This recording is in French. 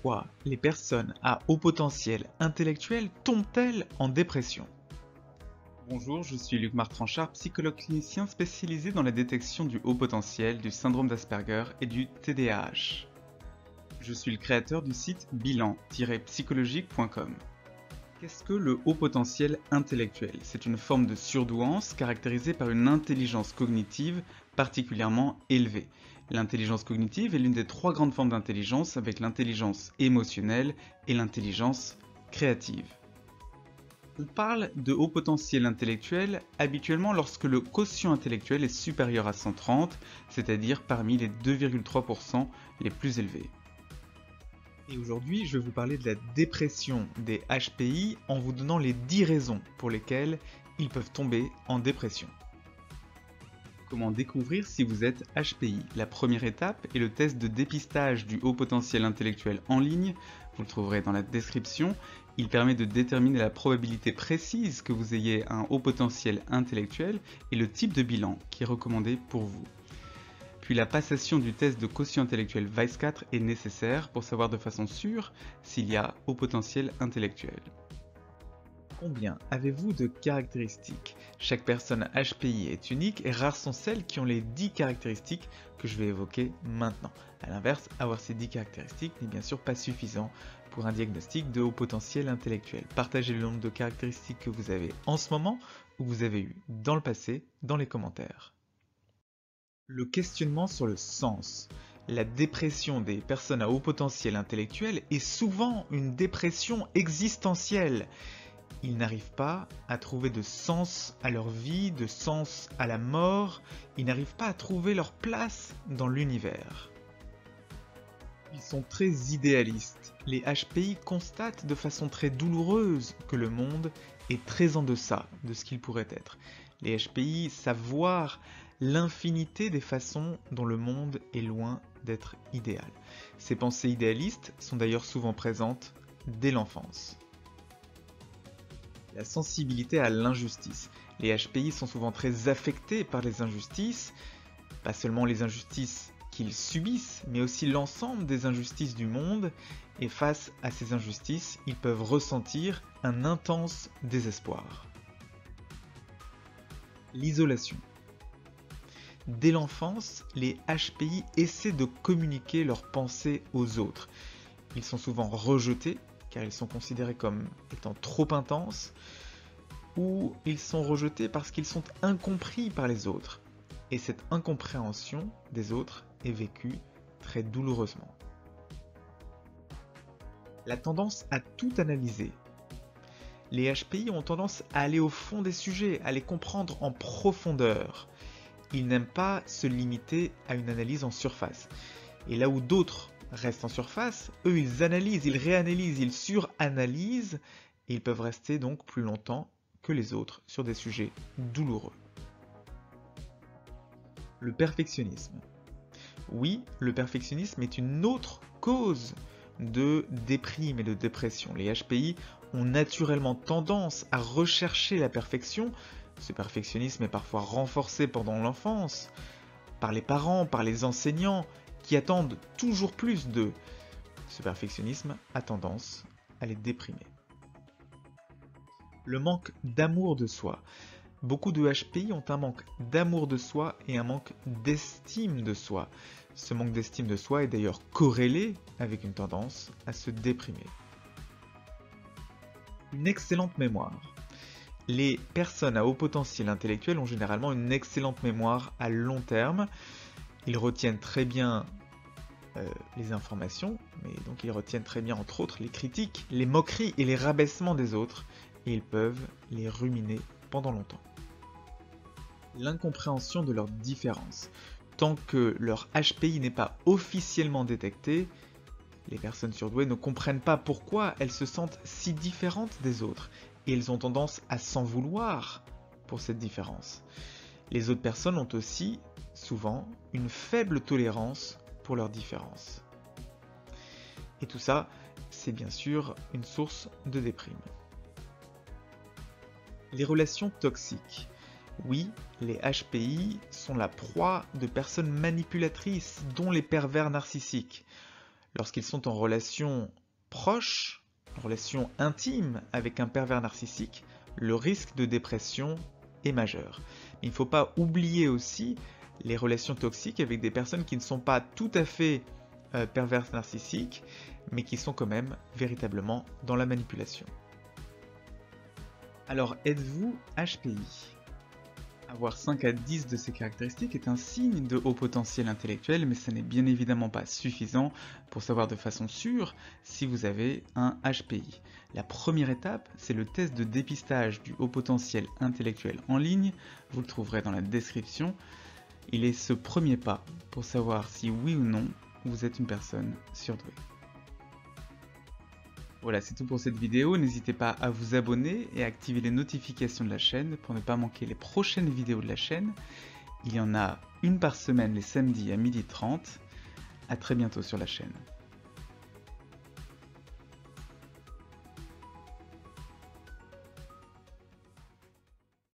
Pourquoi les personnes à haut potentiel intellectuel tombent-elles en dépression? Bonjour, je suis Luc Martranchard, psychologue clinicien spécialisé dans la détection du haut potentiel, du syndrome d'Asperger et du TDAH. Je suis le créateur du site bilan-psychologique.com. Qu'est-ce que le haut potentiel intellectuel? C'est une forme de surdouance caractérisée par une intelligence cognitive particulièrement élevée. L'intelligence cognitive est l'une des trois grandes formes d'intelligence avec l'intelligence émotionnelle et l'intelligence créative. On parle de haut potentiel intellectuel habituellement lorsque le quotient intellectuel est supérieur à 130, c'est-à-dire parmi les 2,3% les plus élevés. Et aujourd'hui, je vais vous parler de la dépression des HPI en vous donnant les 10 raisons pour lesquelles ils peuvent tomber en dépression. Comment découvrir si vous êtes HPI? La première étape est le test de dépistage du haut potentiel intellectuel en ligne. Vous le trouverez dans la description. Il permet de déterminer la probabilité précise que vous ayez un haut potentiel intellectuel et le type de bilan qui est recommandé pour vous. Puis la passation du test de quotient intellectuel VICE-4 est nécessaire pour savoir de façon sûre s'il y a haut potentiel intellectuel. Combien avez-vous de caractéristiques? Chaque personne HPI est unique et rares sont celles qui ont les 10 caractéristiques que je vais évoquer maintenant. A l'inverse, avoir ces 10 caractéristiques n'est bien sûr pas suffisant pour un diagnostic de haut potentiel intellectuel. Partagez le nombre de caractéristiques que vous avez en ce moment ou que vous avez eu dans le passé dans les commentaires. Le questionnement sur le sens. La dépression des personnes à haut potentiel intellectuel est souvent une dépression existentielle. Ils n'arrivent pas à trouver de sens à leur vie, de sens à la mort. Ils n'arrivent pas à trouver leur place dans l'univers. Ils sont très idéalistes. Les HPI constatent de façon très douloureuse que le monde est très en deçà de ce qu'il pourrait être. Les HPI savent voir l'infinité des façons dont le monde est loin d'être idéal. Ces pensées idéalistes sont d'ailleurs souvent présentes dès l'enfance. La sensibilité à l'injustice. Les HPI sont souvent très affectés par les injustices, pas seulement les injustices qu'ils subissent, mais aussi l'ensemble des injustices du monde, et face à ces injustices, ils peuvent ressentir un intense désespoir. L'isolation. Dès l'enfance, les HPI essaient de communiquer leurs pensées aux autres. Ils sont souvent rejetés, car ils sont considérés comme étant trop intenses, ou ils sont rejetés parce qu'ils sont incompris par les autres. Et cette incompréhension des autres est vécue très douloureusement. La tendance à tout analyser. Les HPI ont tendance à aller au fond des sujets, à les comprendre en profondeur. Ils n'aiment pas se limiter à une analyse en surface. Et là où d'autres restent en surface, eux ils analysent, ils réanalysent, ils suranalysent, et ils peuvent rester donc plus longtemps que les autres sur des sujets douloureux. Le perfectionnisme. Oui, le perfectionnisme est une autre cause de déprime et de dépression. Les HPI ont naturellement tendance à rechercher la perfection. Ce perfectionnisme est parfois renforcé pendant l'enfance, par les parents, par les enseignants, qui attendent toujours plus d'eux. Ce perfectionnisme a tendance à les déprimer. Le manque d'amour de soi. Beaucoup de HPI ont un manque d'amour de soi et un manque d'estime de soi. Ce manque d'estime de soi est d'ailleurs corrélé avec une tendance à se déprimer. Une excellente mémoire. Les personnes à haut potentiel intellectuel ont généralement une excellente mémoire à long terme. Ils retiennent très bien les informations, mais donc ils retiennent très bien entre autres les critiques, les moqueries et les rabaissements des autres, et ils peuvent les ruminer pendant longtemps. L'incompréhension de leurs différences. Tant que leur HPI n'est pas officiellement détecté, les personnes surdouées ne comprennent pas pourquoi elles se sentent si différentes des autres, et elles ont tendance à s'en vouloir pour cette différence. Les autres personnes ont aussi, souvent, une faible tolérance pour leurs différences. Et tout ça, c'est bien sûr une source de déprime. Les relations toxiques. Oui, les HPI sont la proie de personnes manipulatrices, dont les pervers narcissiques. lorsqu'ils sont en relation proche, en relation intime avec un pervers narcissique, le risque de dépression est majeur. Mais il ne faut pas oublier aussi les relations toxiques avec des personnes qui ne sont pas tout à fait perverses narcissiques, mais qui sont quand même véritablement dans la manipulation. Alors, êtes-vous HPI ? Avoir 5 à 10 de ces caractéristiques est un signe de haut potentiel intellectuel, mais ce n'est bien évidemment pas suffisant pour savoir de façon sûre si vous avez un HPI. La première étape, c'est le test de dépistage du haut potentiel intellectuel en ligne, vous le trouverez dans la description. Il est ce premier pas pour savoir si oui ou non vous êtes une personne surdouée. Voilà, c'est tout pour cette vidéo. N'hésitez pas à vous abonner et à activer les notifications de la chaîne pour ne pas manquer les prochaines vidéos de la chaîne. Il y en a une par semaine les samedis à 12h30. À très bientôt sur la chaîne.